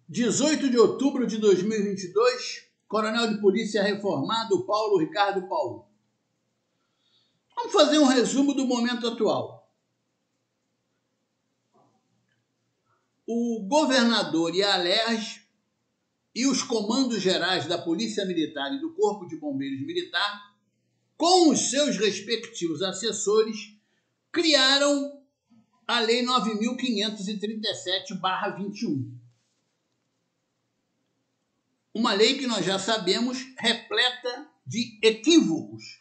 18 de outubro de 2022, Coronel de Polícia reformado Paulo Ricardo Paulo. Vamos fazer um resumo do momento atual. O governador e a Alerj e os comandos gerais da Polícia Militar e do Corpo de Bombeiros Militar, com os seus respectivos assessores, criaram a Lei 9.537/21. Uma lei que nós já sabemos repleta de equívocos.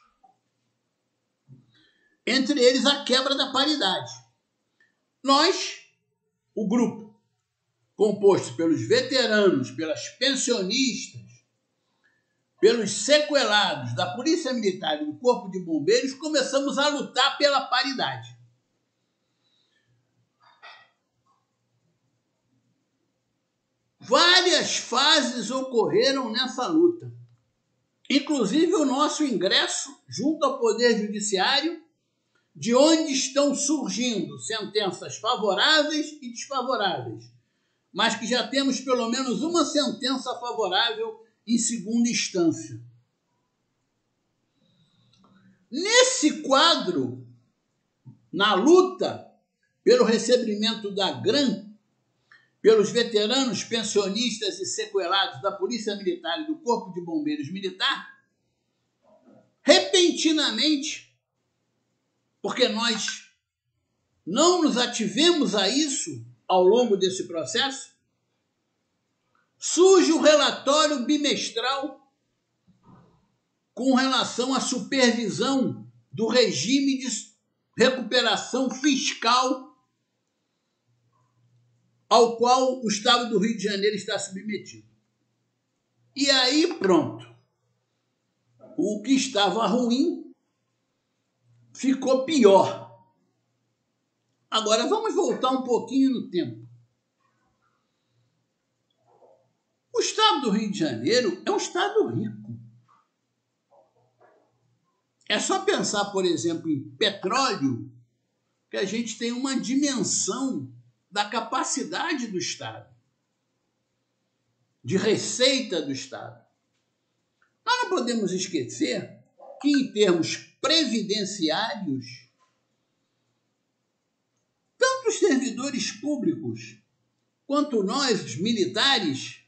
Entre eles, a quebra da paridade. Nós, o grupo, composto pelos veteranos, pelas pensionistas, pelos sequelados da Polícia Militar e do Corpo de Bombeiros, começamos a lutar pela paridade. Várias fases ocorreram nessa luta, inclusive o nosso ingresso junto ao Poder Judiciário, de onde estão surgindo sentenças favoráveis e desfavoráveis, mas que já temos pelo menos uma sentença favorável em segunda instância. Nesse quadro, na luta pelo recebimento da GRAM, pelos veteranos, pensionistas e sequelados da Polícia Militar e do Corpo de Bombeiros Militar, repentinamente, porque nós não nos ativemos a isso ao longo desse processo, surge o relatório bimestral com relação à supervisão do regime de recuperação fiscal ao qual o Estado do Rio de Janeiro está submetido. E aí, pronto. O que estava ruim ficou pior. Agora, vamos voltar um pouquinho no tempo. O Estado do Rio de Janeiro é um Estado rico. É só pensar, por exemplo, em petróleo, que a gente tem uma dimensão da capacidade do Estado, de receita do Estado. Nós não podemos esquecer que, em termos previdenciários, tanto os servidores públicos quanto nós, os militares,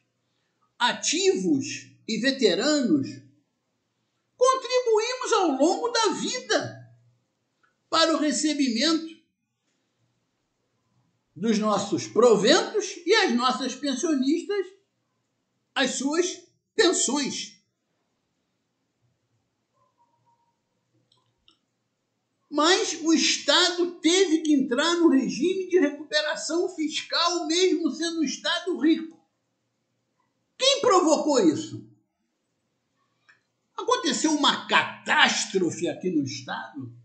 ativos e veteranos, contribuímos ao longo da vida para o recebimento dos nossos proventos e as nossas pensionistas, as suas pensões. Mas o Estado teve que entrar no regime de recuperação fiscal, mesmo sendo um Estado rico. Quem provocou isso? Aconteceu uma catástrofe aqui no Estado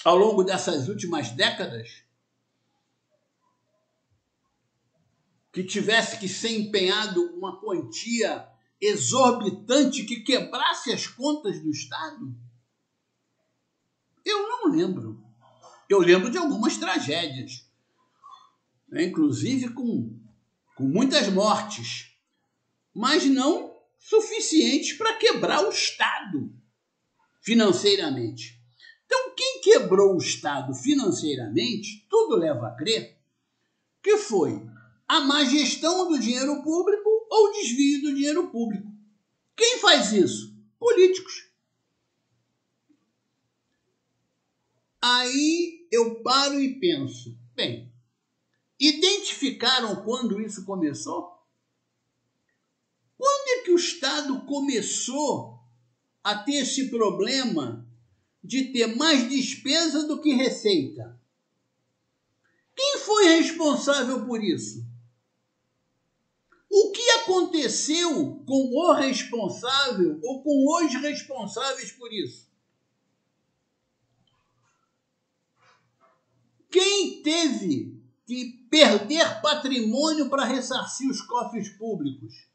ao longo dessas últimas décadas, que tivesse que ser empenhado uma quantia exorbitante que quebrasse as contas do Estado? Eu não lembro. Eu lembro de algumas tragédias, né? Inclusive com muitas mortes, mas não suficientes para quebrar o Estado financeiramente. Então, quem quebrou o Estado financeiramente, tudo leva a crer que foi a má gestão do dinheiro público ou o desvio do dinheiro público. Quem faz isso? Políticos. Aí eu paro e penso, bem, identificaram quando isso começou? Quando é que o Estado começou a ter esse problema de ter mais despesa do que receita? Quem foi responsável por isso? O que aconteceu com o responsável ou com os responsáveis por isso? Quem teve que perder patrimônio para ressarcir os cofres públicos?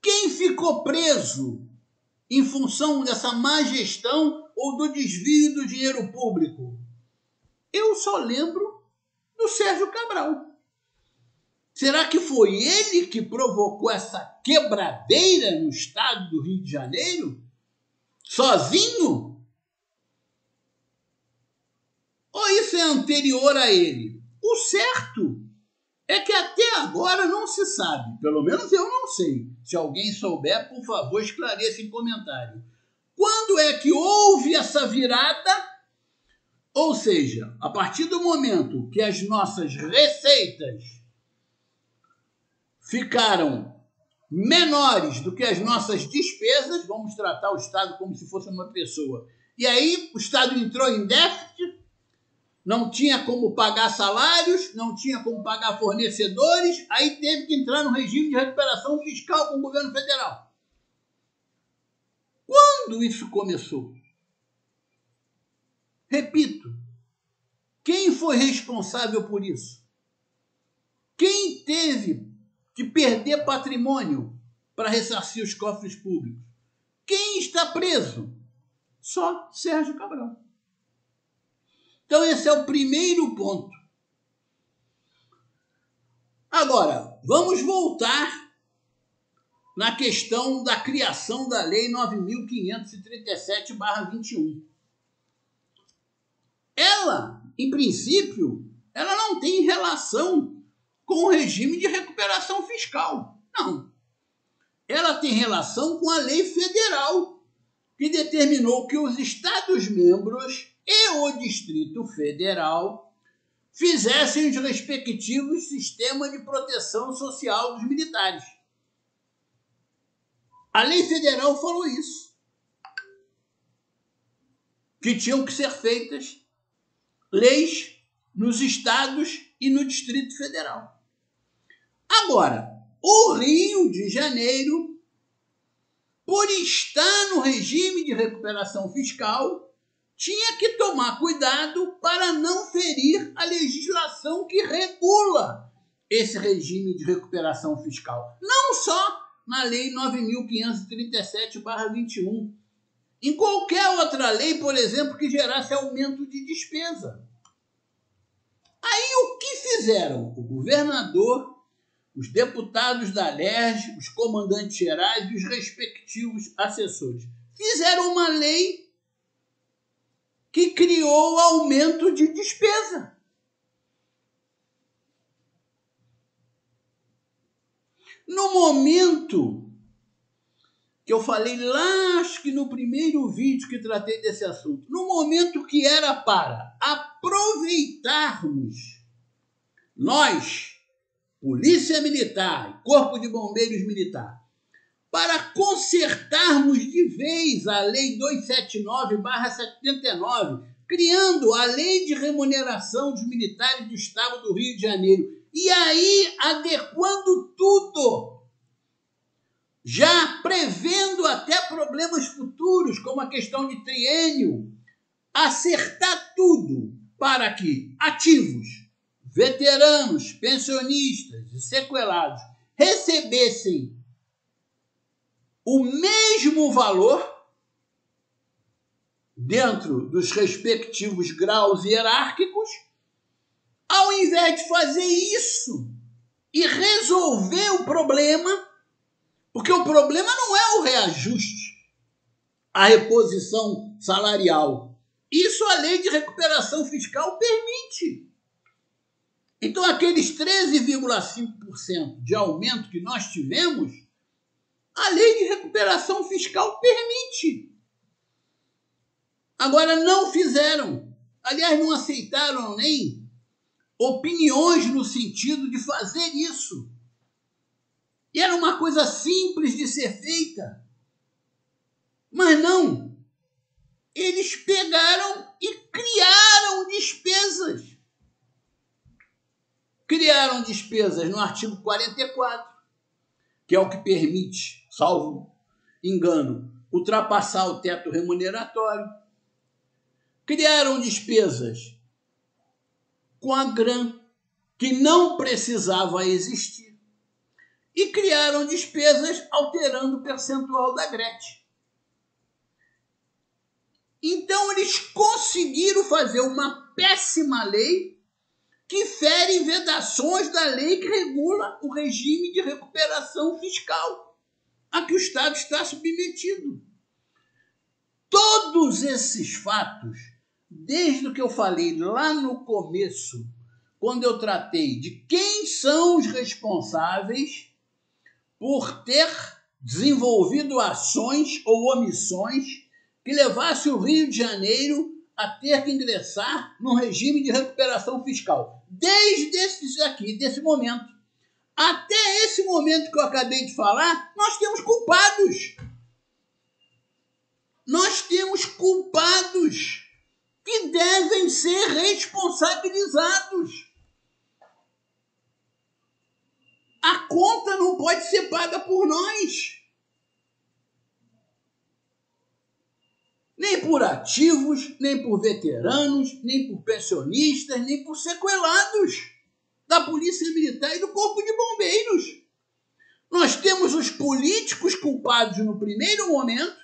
Quem ficou preso em função dessa má gestão ou do desvio do dinheiro público? Eu só lembro do Sérgio Cabral. Será que foi ele que provocou essa quebradeira no estado do Rio de Janeiro? Sozinho? Ou isso é anterior a ele? O certo é que até agora não se sabe, pelo menos eu não sei. Se alguém souber, por favor, esclareça em comentário. Quando é que houve essa virada? Ou seja, a partir do momento que as nossas receitas ficaram menores do que as nossas despesas, vamos tratar o Estado como se fosse uma pessoa, e aí o Estado entrou em déficit, não tinha como pagar salários, não tinha como pagar fornecedores, aí teve que entrar no regime de recuperação fiscal com o governo federal. Quando isso começou? Repito, quem foi responsável por isso? Quem teve que perder patrimônio para ressarcir os cofres públicos? Quem está preso? Só Sérgio Cabral. Então esse é o primeiro ponto. Agora, vamos voltar na questão da criação da Lei 9.537/21. Ela, em princípio, ela não tem relação com o regime de recuperação fiscal. Não. Ela tem relação com a lei federal, que determinou que os Estados-membros e o Distrito Federal fizessem os respectivos sistemas de proteção social dos militares. A lei federal falou isso. Que tinham que ser feitas leis nos estados e no Distrito Federal. Agora, o Rio de Janeiro, por estar no regime de recuperação fiscal, tinha que tomar cuidado para não ferir a legislação que regula esse regime de recuperação fiscal. Não só na Lei 9.537/21, em qualquer outra lei, por exemplo, que gerasse aumento de despesa. Aí o que fizeram? O governador, os deputados da LERJ, os comandantes gerais e os respectivos assessores fizeram uma lei que criou aumento de despesa. No momento que eu falei lá, acho que no primeiro vídeo que tratei desse assunto, no momento que era para aproveitarmos nós, Polícia Militar, Corpo de Bombeiros Militar, para consertarmos de vez a Lei 279/79, criando a Lei de Remuneração dos Militares do Estado do Rio de Janeiro, e aí adequando tudo, já prevendo até problemas futuros, como a questão de triênio, acertar tudo para que ativos, veteranos, pensionistas e sequelados recebessem o mesmo valor dentro dos respectivos graus hierárquicos. Ao invés de fazer isso e resolver o problema, porque o problema não é o reajuste, a reposição salarial. Isso a lei de recuperação fiscal permite. Então, aqueles 13,5% de aumento que nós tivemos, a lei de recuperação fiscal permite. Agora, não fizeram. Aliás, não aceitaram nem opiniões no sentido de fazer isso. E era uma coisa simples de ser feita. Mas não. Eles pegaram e criaram despesas. Criaram despesas no artigo 44, que é o que permite, salvo engano, ultrapassar o teto remuneratório. Criaram despesas com a GRAM, que não precisava existir. E criaram despesas alterando o percentual da Gretchen. Então, eles conseguiram fazer uma péssima lei que fere vedações da lei que regula o regime de recuperação fiscal a que o Estado está submetido. Todos esses fatos, desde o que eu falei lá no começo, quando eu tratei de quem são os responsáveis por ter desenvolvido ações ou omissões que levasse o Rio de Janeiro a ter que ingressar num regime de recuperação fiscal. Desde desse momento, até esse momento que eu acabei de falar, nós temos culpados. Nós temos culpados que devem ser responsabilizados. A conta não pode ser paga por nós. Nem por ativos, nem por veteranos, nem por pensionistas, nem por sequelados da Polícia Militar e do Corpo de Bombeiros. Nós temos os políticos culpados no primeiro momento,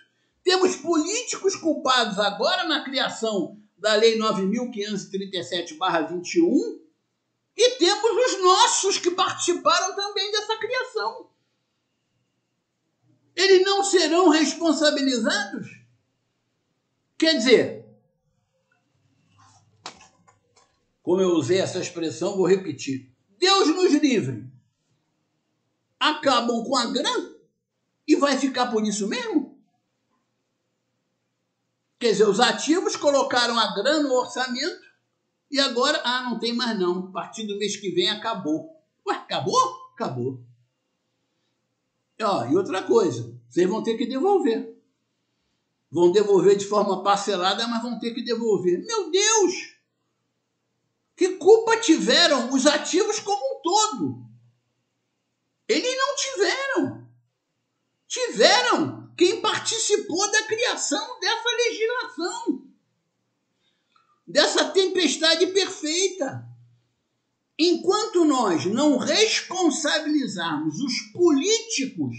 temos políticos culpados agora na criação da Lei 9.537/21 e temos os nossos que participaram também dessa criação. Eles não serão responsabilizados? Quer dizer, como eu usei essa expressão, vou repetir. Deus nos livre. Acabam com a grana e vai ficar por isso mesmo? Quer dizer, os ativos colocaram a grana no orçamento e agora, não tem mais não. A partir do mês que vem acabou. Ué, acabou? Acabou. E outra coisa, vocês vão ter que devolver. Vão devolver de forma parcelada, mas vão ter que devolver. Meu Deus! Que culpa tiveram os ativos como um todo? Eles não tiveram. Tiveram quem participou da criação dessa legislação, dessa tempestade perfeita. Enquanto nós não responsabilizarmos os políticos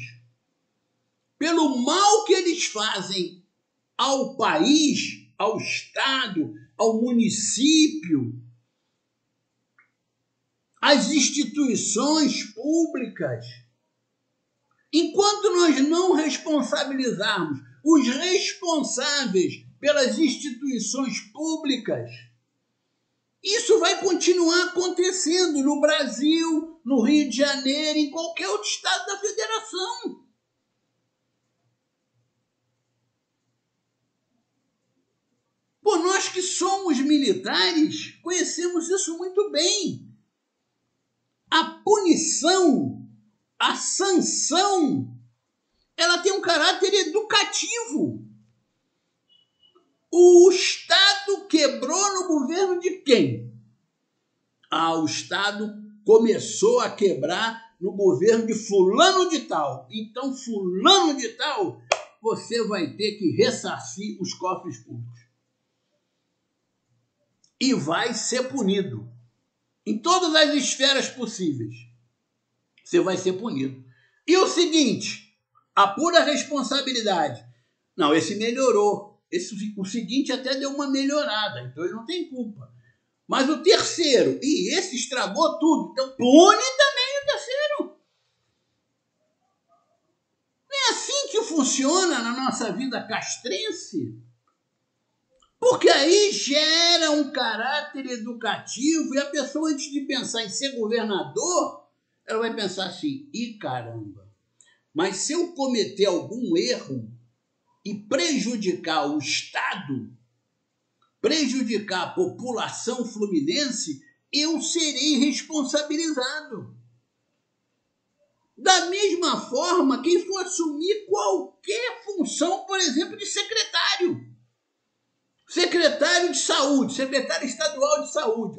pelo mal que eles fazem ao país, ao Estado, ao município, às instituições públicas, enquanto nós não responsabilizarmos os responsáveis pelas instituições públicas, isso vai continuar acontecendo no Brasil, no Rio de Janeiro, em qualquer outro estado da federação. Por nós que somos militares, conhecemos isso muito bem. A punição, a sanção, ela tem um caráter educativo. O Estado quebrou no governo de quem? O Estado começou a quebrar no governo de fulano de tal. Então, fulano de tal, você vai ter que ressarcir os cofres públicos. E vai ser punido. Em todas as esferas possíveis. Você vai ser punido. E o seguinte, a pura responsabilidade. Não, esse melhorou. O seguinte até deu uma melhorada, então ele não tem culpa. Mas o terceiro, esse estragou tudo, então pune também o terceiro. Não é assim que funciona na nossa vida castrense? Porque aí gera um caráter educativo e a pessoa, antes de pensar em ser governador, ela vai pensar assim, caramba, mas se eu cometer algum erro e prejudicar o Estado, prejudicar a população fluminense, eu serei responsabilizado. Da mesma forma, quem for assumir qualquer função, por exemplo, de secretário de saúde, secretário estadual de saúde.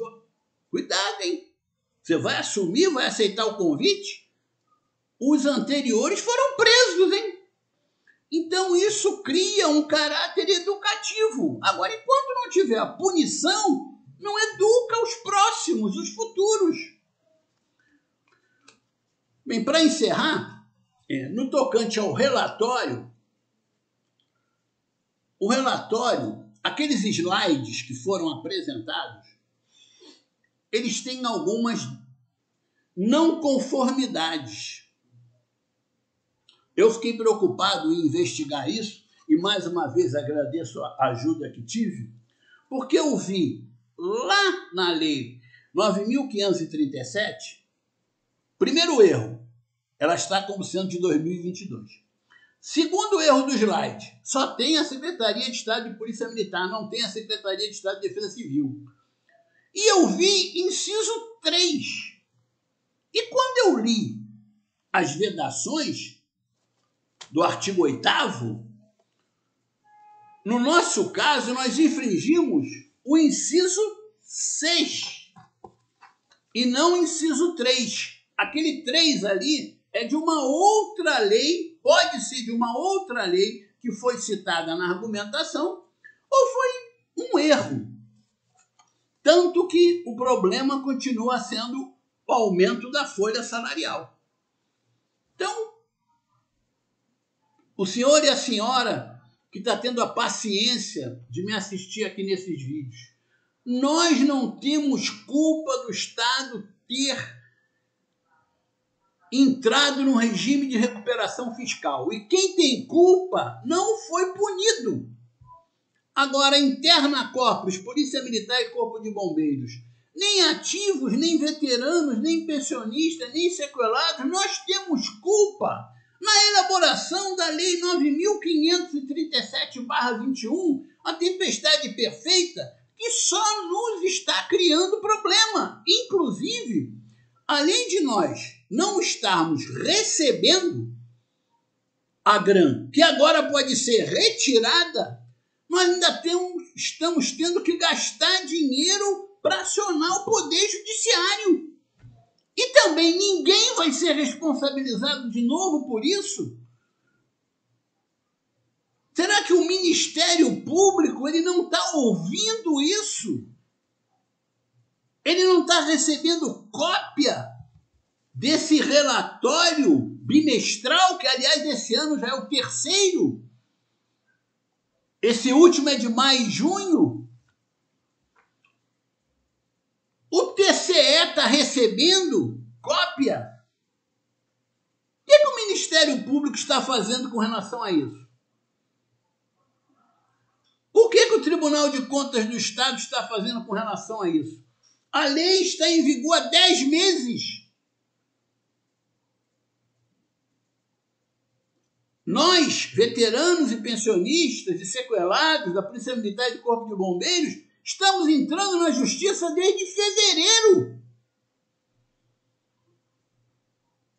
Cuidado, hein? Você vai assumir, vai aceitar o convite? Os anteriores foram presos, hein? Então isso cria um caráter educativo. Agora, enquanto não tiver a punição, não educa os próximos, os futuros. Bem, para encerrar, no tocante ao relatório, aqueles slides que foram apresentados, eles têm algumas não conformidades. Eu fiquei preocupado em investigar isso e, mais uma vez, agradeço a ajuda que tive, porque eu vi lá na Lei 9.537, primeiro erro, ela está como sendo de 2022. Segundo erro do slide, só tem a Secretaria de Estado de Polícia Militar, não tem a Secretaria de Estado de Defesa Civil. E eu vi inciso 3. E quando eu li as vedações do artigo 8º, no nosso caso, nós infringimos o inciso 6 e não o inciso 3. Aquele 3 ali é de uma outra lei, pode ser de uma outra lei que foi citada na argumentação, ou foi um erro. Tanto que o problema continua sendo o aumento da folha salarial. Então, o senhor e a senhora que está tendo a paciência de me assistir aqui nesses vídeos, nós não temos culpa do Estado ter entrado no regime de recuperação fiscal. E quem tem culpa não foi punido. Agora, interna corpos, Polícia Militar e Corpo de Bombeiros, nem ativos, nem veteranos, nem pensionistas, nem sequelados, nós temos culpa na elaboração da Lei 9.537/21, a tempestade perfeita, que só nos está criando problema. Inclusive, além de nós não estarmos recebendo a grana, que agora pode ser retirada, nós ainda estamos tendo que gastar dinheiro para acionar o Poder Judiciário. E também ninguém vai ser responsabilizado de novo por isso? Será que o Ministério Público ele não está ouvindo isso? Ele não está recebendo cópia desse relatório bimestral, que, aliás, esse ano já é o 3º? Esse último é de maio e junho. O TCE está recebendo cópia? O que o Ministério Público está fazendo com relação a isso? O que o Tribunal de Contas do Estado está fazendo com relação a isso? A lei está em vigor há 10 meses. Nós, veteranos e pensionistas e sequelados da Polícia Militar e do Corpo de Bombeiros, estamos entrando na Justiça desde fevereiro.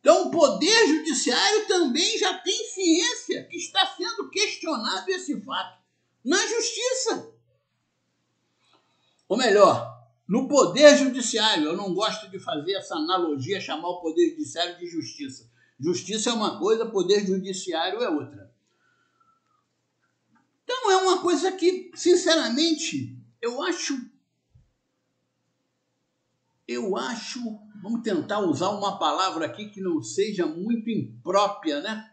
Então, o Poder Judiciário também já tem ciência que está sendo questionado esse fato na Justiça. Ou melhor, no Poder Judiciário. Eu não gosto de fazer essa analogia, chamar o Poder Judiciário de Justiça. Justiça é uma coisa, Poder Judiciário é outra. Então, é uma coisa que, sinceramente, eu acho, vamos tentar usar uma palavra aqui que não seja muito imprópria, né?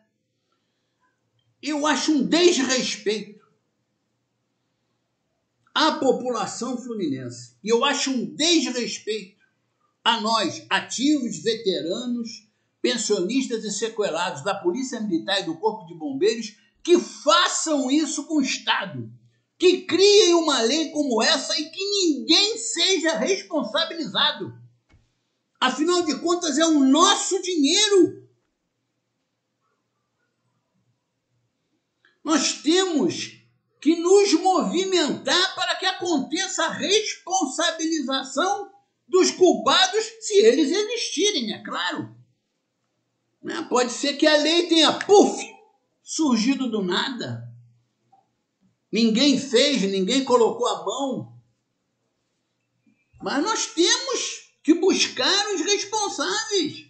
Eu acho um desrespeito à população fluminense. E eu acho um desrespeito a nós, ativos, veteranos, pensionistas e sequelados da Polícia Militar e do Corpo de Bombeiros, que façam isso com o Estado, que criem uma lei como essa e que ninguém seja responsabilizado. Afinal de contas, é o nosso dinheiro. Nós temos que nos movimentar para que aconteça a responsabilização dos culpados, se eles existirem, é claro. Pode ser que a lei tenha, surgido do nada. Ninguém fez, ninguém colocou a mão. Mas nós temos que buscar os responsáveis.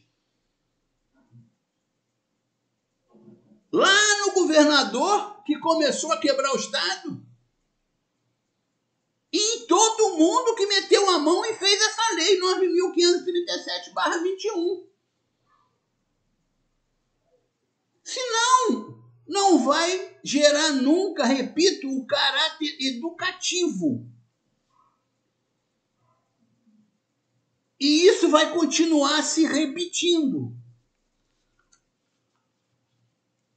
Lá no governador, que começou a quebrar o Estado. E em todo mundo que meteu a mão e fez essa lei 9.537/21. Senão, não vai gerar nunca, repito, o caráter educativo. E isso vai continuar se repetindo.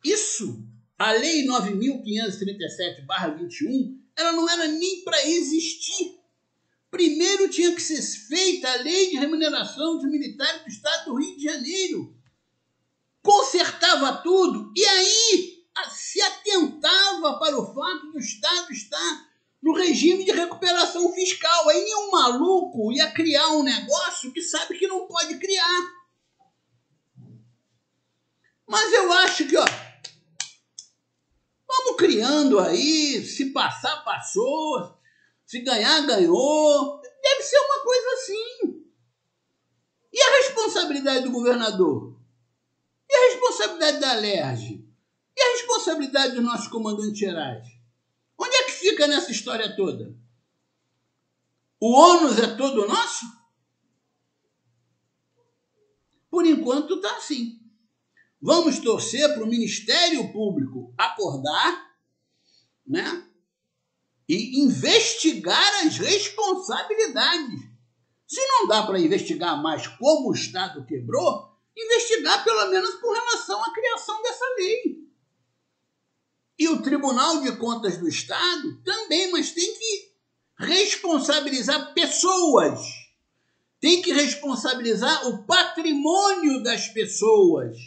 Isso, a Lei 9.537/21, ela não era nem para existir. Primeiro tinha que ser feita a Lei de Remuneração dos Militares do Estado do Rio de Janeiro. Consertava tudo e aí se atentava para o fato do Estado estar no regime de recuperação fiscal. Aí nenhum maluco ia criar um negócio que sabe que não pode criar. Mas eu acho que, vamos criando aí, se passar, passou, se ganhar, ganhou. Deve ser uma coisa assim. E a responsabilidade do governador? E a responsabilidade da Alerj? E a responsabilidade dos nossos comandantes gerais? Onde é que fica nessa história toda? O ônus é todo nosso? Por enquanto está assim. Vamos torcer para o Ministério Público acordar, né? E investigar as responsabilidades. Se não dá para investigar mais como o Estado quebrou, investigar pelo menos com relação à criação dessa lei. E o Tribunal de Contas do Estado também, mas tem que responsabilizar pessoas. Tem que responsabilizar o patrimônio das pessoas,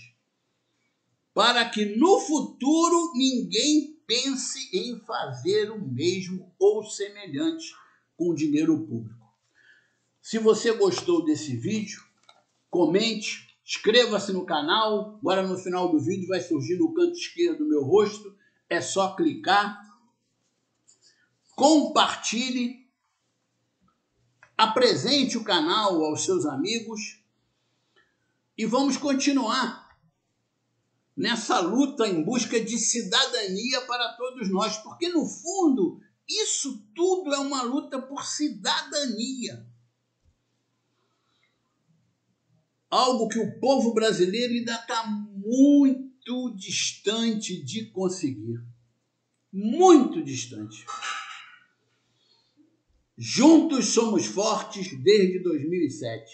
para que no futuro ninguém pense em fazer o mesmo ou semelhante com o dinheiro público. Se você gostou desse vídeo, comente, inscreva-se no canal. Agora no final do vídeo vai surgir no canto esquerdo do meu rosto. É só clicar. Compartilhe. Apresente o canal aos seus amigos. E vamos continuar nessa luta em busca de cidadania para todos nós. Porque no fundo, isso tudo é uma luta por cidadania. Algo que o povo brasileiro ainda está muito distante de conseguir. Muito distante. Juntos somos fortes desde 2007.